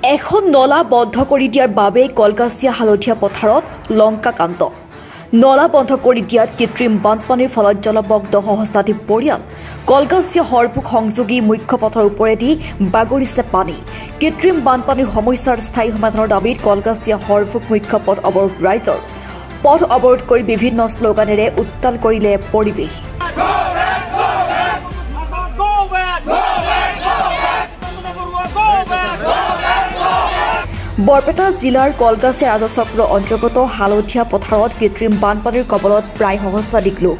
এখন নলা বন্ধ কৰি দিয়াৰ বাবে কলগাছিয়া হালধীয়া পথাৰত লংকাকাণ্ড। নলা বন্ধ কৰি দিয়াত কৃত্ৰিম বানপানীৰ ফলত জলমগ্ন সহস্ৰাধিক পৰিয়াল। কলগাছিয়া হৰপুক সংযোগী মুখ্য পথৰ ওপৰেদি বাগৰিছে পানী। কৃত্ৰিম বানপানীৰ সমস্যাৰ স্থায়ী সমাধানৰ দাবীত কলগাছিয়া হৰপুক মুখ্য পথ অৱৰোধ ৰাইজৰ। পথ অৱৰোধ কৰি বিভিন্ন শ্লোগানেৰে উত্তাল কৰিলে পৰিৱেশ। বৰপেটা জিলাৰ কলগাছিয়া ৰাজচক্ৰ অন্তৰ্গত হালধীয়া পথাৰত কৃত্ৰিম বানপানীৰ কবলত প্ৰায় সহস্ৰাধিক লোক।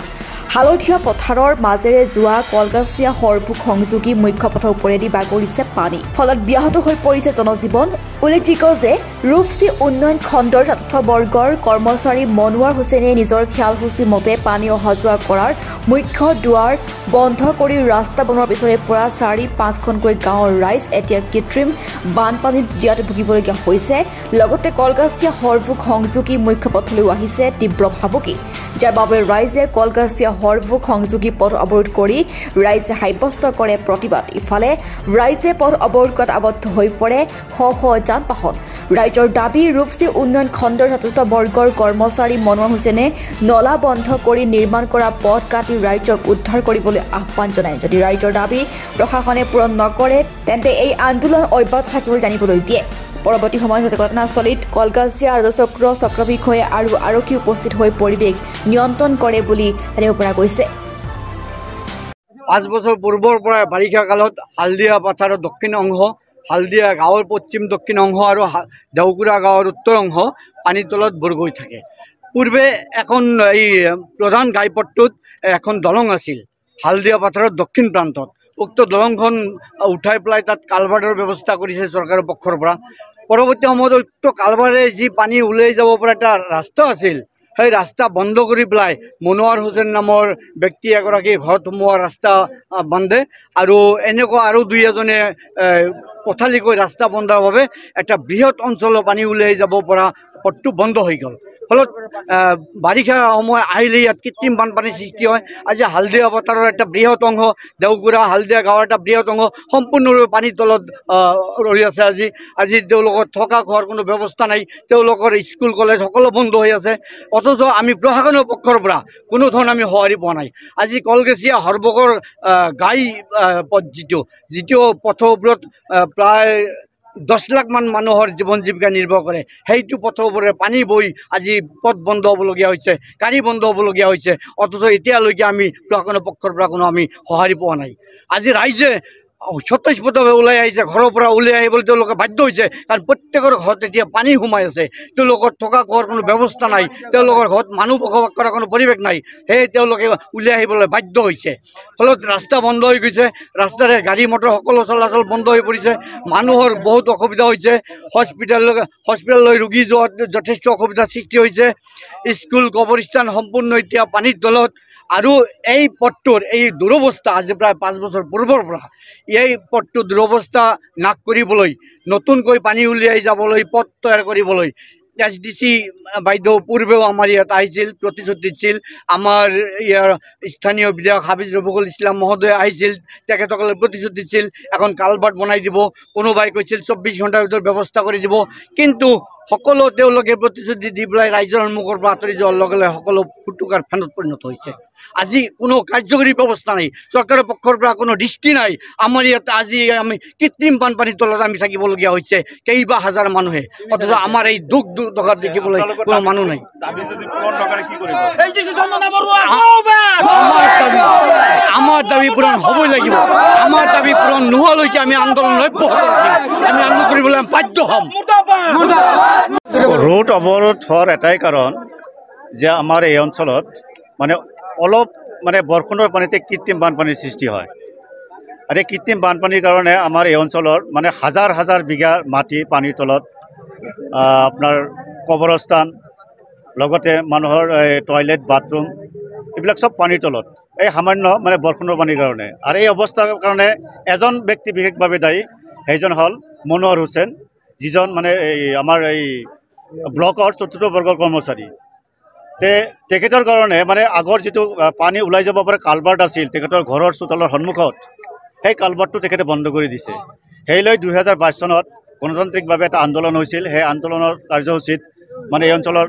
হালধীয়া পথাৰৰ মাজেৰে যোৱা কলগাছিয়া হৰপুক সংযোগী মুখ্য পথৰ ওপৰেদি বাগৰিছে পানী, ফলত ব্যাহত হৈ পৰিছে জনজীৱন। উল্লেখযোগ্য যে ৰূপসী উন্নয়ন খণ্ডৰ চতুৰ্থ বৰ্গৰ কৰ্মচাৰী মনোৱাৰ হুছেইনে নিজৰ খেয়ালসূচী মতে পানী অহা যোৱা কৰাৰ মুখ্য দুৱাৰ বন্ধ কৰি ৰাস্তা বনোৱাৰ পিছৰে পৰা ৪-৫খনকৈ গাঁৱৰ ৰাইজ এতিয়া কৃত্ৰিম বানপানীত জীয়াত ভুগিবলগীয়া হৈছে। লগতে কলগাছিয়া হৰপুক সংযোগী মুখ্য পথলৈও আহিছে তীব্ৰ ভাবুকি, যাৰ বাবে ৰাইজে কলগাছিয়া হৰপুক সংযোগী পথ অৱৰোধ কৰি ৰাইজে সাব্যস্ত কৰে প্ৰতিবাদ। ইফালে ৰাইজে পথ অৱৰোধ কৰাত আবদ্ধ হৈ পৰে শ যান বাহন। ৰাইজৰ দাবী, ৰূপসী উন্নয়ন খণ্ডৰ চতুৰ্থ বৰ্গৰ কৰ্মচাৰী মনোৱাৰ হুছেইনে নলা বন্ধ কৰি নিৰ্মাণ কৰা পথ কাটি ৰাইজক উদ্ধাৰ কৰিবলৈ আহ্বান জনায়। যদি ৰাইজৰ দাবী প্ৰশাসনে পূৰণ নকৰে তেন্তে এই আন্দোলন অব্যাহত থাকিবলৈ জানিবলৈ দিয়ে। পৰৱৰ্তী সময়ত ঘটনাস্থলীত কলগাছিয়া ৰাজচক্ৰ চক্ৰ বিষয়া আৰু আৰক্ষী উপস্থিত হৈ পৰিৱেশ নিয়ন্ত্ৰণ কৰে বুলি জানিব পৰা গৈছে। 5 বছৰ পূৰ্বৰ পৰা বাৰিষা কালত হালদিয়া পথাৰৰ দক্ষিণ অংশ, হালদিয়া গাঁৱৰ পশ্চিম দক্ষিণ অংশ আৰু দেওকুৰা গাঁৱৰ উত্তৰ অংশ পানীৰ তলত বুৰ গৈ থাকে। পূৰ্বে এখন এই প্ৰধান ঘাইপথটোত এখন দলং আছিল হালদিয়া পথাৰৰ দক্ষিণ প্ৰান্তত। উক্ত দলংখন উঠাই পেলাই তাত কালভাৰ্টৰ ব্যৱস্থা কৰিছে চৰকাৰৰ পক্ষৰ পৰা। পৰৱৰ্তী সময়ত উক্ত কালভাৰে যি পানী ওলাই যাব পৰা এটা ৰাস্তা আছিল, সেই ৰাস্তা বন্ধ কৰি পেলাই মনোৱাৰ হুছেইন নামৰ ব্যক্তি এগৰাকী ঘৰত সোমোৱা ৰাস্তা বান্ধে আৰু এনেকুৱা আৰু দুই এজনে পথালিকৈ ৰাস্তা বন্ধৰ বাবে এটা বৃহৎ অঞ্চলৰ পানী ওলাই যাব পৰা পথটো বন্ধ হৈ গ'ল। ফলত বাৰিষা সময় আহিলে ইয়াত কৃত্ৰিম বানপানীৰ সৃষ্টি হয়। আজি হালদিয়া পথাৰৰ এটা বৃহৎ অংশ, দেওকুৰা হালদিয়া গাঁৱৰ এটা বৃহৎ অংশ সম্পূৰ্ণৰূপে পানীৰ তলত ৰৈ আছে। আজি তেওঁলোকৰ থকা খোৱাৰ কোনো ব্যৱস্থা নাই, তেওঁলোকৰ স্কুল কলেজ সকলো বন্ধ হৈ আছে। অথচ আমি প্ৰশাসনৰ পক্ষৰ পৰা কোনো ধৰণৰ আমি সঁহাৰি পোৱা নাই। আজি কলগাছিয়া হৰপুকৰ গাই পথ যিটো পথৰ ওপৰত প্ৰায় 10 লাখ মান মানুহৰ জীৱন জীৱিকা নিৰ্ভৰ কৰে, সেইটো পথৰ ওপৰে পানী বৈ আজি পথ বন্ধ হ'বলগীয়া হৈছে, গাড়ী বন্ধ হ'বলগীয়া হৈছে। অথচ এতিয়ালৈকে আমি প্ৰশাসনৰ পক্ষৰ পৰা কোনো আমি সঁহাৰি পোৱা নাই। আজি ৰাইজে স্বতঃস্ফূৰ্তভাৱে ওলাই আহিছে, ঘৰৰ পৰা ওলাই আহিবলৈ তেওঁলোকে বাধ্য হৈছে, কাৰণ প্ৰত্যেকৰ ঘৰত এতিয়া পানী সোমাই আছে। তেওঁলোকৰ থকা খোৱাৰ কোনো ব্যৱস্থা নাই, তেওঁলোকৰ ঘৰত মানুহ বসবাস কৰাৰ কোনো পৰিৱেশ নাই, সেয়ে তেওঁলোকে ওলাই আহিবলৈ বাধ্য হৈছে। ফলত ৰাস্তা বন্ধ হৈ গৈছে, ৰাস্তাৰে গাড়ী মটৰ সকলো চলাচল বন্ধ হৈ পৰিছে। মানুহৰ বহুত অসুবিধা হৈছে, হস্পিটেললৈ ৰোগী যোৱাত যথেষ্ট অসুবিধাৰ সৃষ্টি হৈছে। স্কুল কবৰস্থান সম্পূৰ্ণ এতিয়া পানীৰ তলত। আৰু এই পথটোৰ এই দুৰৱস্থা আজি প্ৰায় 5 বছৰ পূৰ্বৰ পৰা এই পথটো দুৰৱস্থা নাশ কৰিবলৈ, নতুনকৈ পানী উলিয়াই যাবলৈ পথ তৈয়াৰ কৰিবলৈ SDC বাইদেউ পূৰ্বেও আমাৰ ইয়াত আহিছিল, প্ৰতিশ্ৰুতি দিছিল। আমাৰ ইয়াৰ স্থানীয় বিধায়ক হাফিজ ৰফিকুল ইছলাম মহোদয় আহিছিল, তেখেতসকলে প্ৰতিশ্ৰুতি দিছিল এখন কালভাৰ্ট বনাই দিব, কোনোবাই কৈছিল 24 ঘণ্টাৰ ভিতৰত ব্যৱস্থা কৰি দিব। কিন্তু সকলো তেওঁলোকে প্ৰতিশ্ৰুতি দি পেলাই ৰাইজৰ সন্মুখৰ পৰা আঁতৰি যোৱাৰ লগে লগে সকলো ফুটুকাৰ ফেনত পৰিণত হৈছে। আজি কোনো কাৰ্যকৰী ব্যৱস্থা নাই, চৰকাৰৰ পক্ষৰ পৰা কোনো দৃষ্টি নাই। আমাৰ ইয়াত আজি আমি কৃত্ৰিম বানপানীৰ তলত আমি থাকিবলগীয়া হৈছে কেইবা হাজাৰ মানুহে, অথচ আমাৰ এই দুখ দুৰ্দশা দেখিবলৈ কোনো মানুহ নাই। আমাৰ দাবী পূৰণ হ'বই লাগিব। আমাৰ দাবী পূৰণ নোহোৱালৈকে আমি আন্দোলন অব্যাহত ৰাখিম, আমি আন্দোলন কৰিবলৈ বাধ্য হ'ম। ৰোড অৱৰোধ হোৱাৰ এটাই কাৰণ যে আমাৰ এই অঞ্চলত অলপ বৰষুণৰ পানীতে কৃত্ৰিম বানপানীৰ সৃষ্টি হয়। আৰু এই কৃত্ৰিম বানপানীৰ কাৰণে আমাৰ এই অঞ্চলৰ হাজাৰ হাজাৰ বিঘা মাটি পানীৰ তলত, আপোনাৰ কবৰস্থান, লগতে মানুহৰ টয়লেট বাথৰুম এইবিলাক চব পানীৰ তলত, এই সামান্য বৰষুণৰ পানীৰ কাৰণে। আৰু এই অৱস্থাৰ কাৰণে এজন ব্যক্তি বিশেষভাৱে দায়ী, সেইজন হ'ল মনোৱাৰ হুছেইন, যিজন আমাৰ এই ব্লকৰ চতুৰ্থ বৰ্গৰ কৰ্মচাৰী। তেখেতৰ কাৰণে আগৰ যিটো পানী ওলাই যাব পৰা কালভাৰ্ট আছিল তেখেতৰ ঘৰৰ চোতালৰ সন্মুখত, সেই কালভাৰ্টটো তেখেতে বন্ধ কৰি দিছে। সেই লৈ 2022 চনত গণতান্ত্ৰিকভাৱে এটা আন্দোলন হৈছিল। সেই আন্দোলনৰ কাৰ্যসূচীত মানে এই অঞ্চলৰ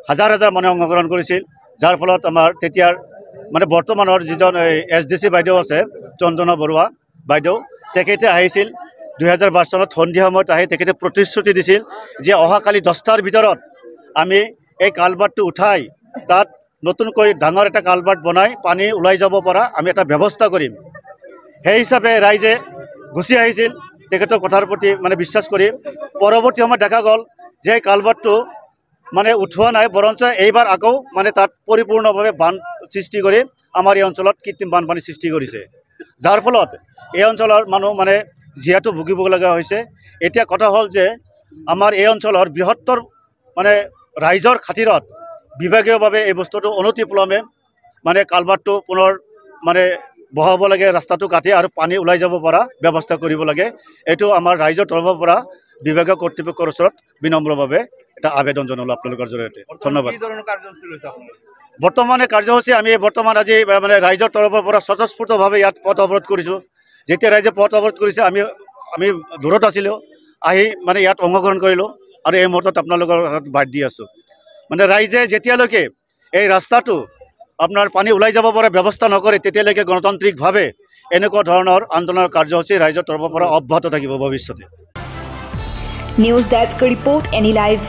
হাজাৰ হাজাৰ মানুহে অংশগ্ৰহণ কৰিছিল, যাৰ ফলত আমাৰ তেতিয়াৰ মানে বৰ্তমানৰ যিজন SDC বাইদেউ আছে চন্দনা বৰুৱা বাইদেউ, তেখেতে আহিছিল 2012 চনত সন্ধিয়া সময়ত আহি তেখেতে প্ৰতিশ্ৰুতি দিছিল যে অহাকালি 10টাৰ ভিতৰত আমি এই কালভাৰ্টটো উঠাই তাত নতুনকৈ ডাঙৰ এটা কালভাৰ্ট বনাই পানী ওলাই যাব পৰা আমি এটা ব্যৱস্থা কৰিম। সেই হিচাপে ৰাইজে গুচি আহিছিল তেখেতৰ কথাৰ প্ৰতি মানে বিশ্বাস কৰি। পৰৱৰ্তী সময়ত দেখা গ'ল যে কালভাৰ্টটো মানে উঠোৱা নাই, বৰঞ্চ এইবাৰ আকৌ মানে তাত পৰিপূৰ্ণভাৱে বান সৃষ্টি কৰি আমাৰ এই অঞ্চলত কৃত্ৰিম বানপানী সৃষ্টি কৰিছে, যাৰ ফলত এই অঞ্চলৰ মানুহ মানে যিহেতু ভুগিব লগা হৈছে। এতিয়া কথা হ'ল যে আমাৰ এই অঞ্চলৰ বৃহত্তৰ মানে ৰাইজৰ খাতিৰত বিভাগীয়ভাৱে এই বস্তুটো অনতিপলমে মানে কালভাৰ্টটো পুনৰ মানে বহাব লাগে, ৰাস্তাটো কাটি আৰু পানী ওলাই যাব পৰা ব্যৱস্থা কৰিব লাগে। এইটো আমাৰ ৰাইজৰ তৰফৰ পৰা বিভাগীয় কৰ্তৃপক্ষৰ ওচৰত বিনম্ৰভাৱে এটা আবেদন জনালোঁ আপোনালোকৰ জৰিয়তে। ধন্যবাদ। বৰ্তমানে কাৰ্যসূচী আমি বৰ্তমান আজি মানে ৰাইজৰ তৰফৰ পৰা স্বতঃস্ফূৰ্তভাৱে ইয়াত পথ অৱৰোধ কৰিছোঁ। যেতিয়া ৰাইজে পথ অৱৰোধ কৰিছে আমি দূৰত আছিলোঁ, আহি মানে ইয়াত অংশগ্ৰহণ কৰিলোঁ আৰু এই মুহূৰ্তত আপোনালোকৰ হাতত বাদ দি আছোঁ। মানে ৰাইজে যেতিয়ালৈকে এই ৰাস্তাটো আপোনাৰ পানী ওলাই যাব পৰা ব্যৱস্থা নকৰে তেতিয়ালৈকে গণতান্ত্ৰিকভাৱে এনেকুৱা ধৰণৰ আন্দোলনৰ কাৰ্যসূচী ৰাইজৰ তৰফৰ পৰা অব্যাহত থাকিব ভৱিষ্যতে। News desk report any live.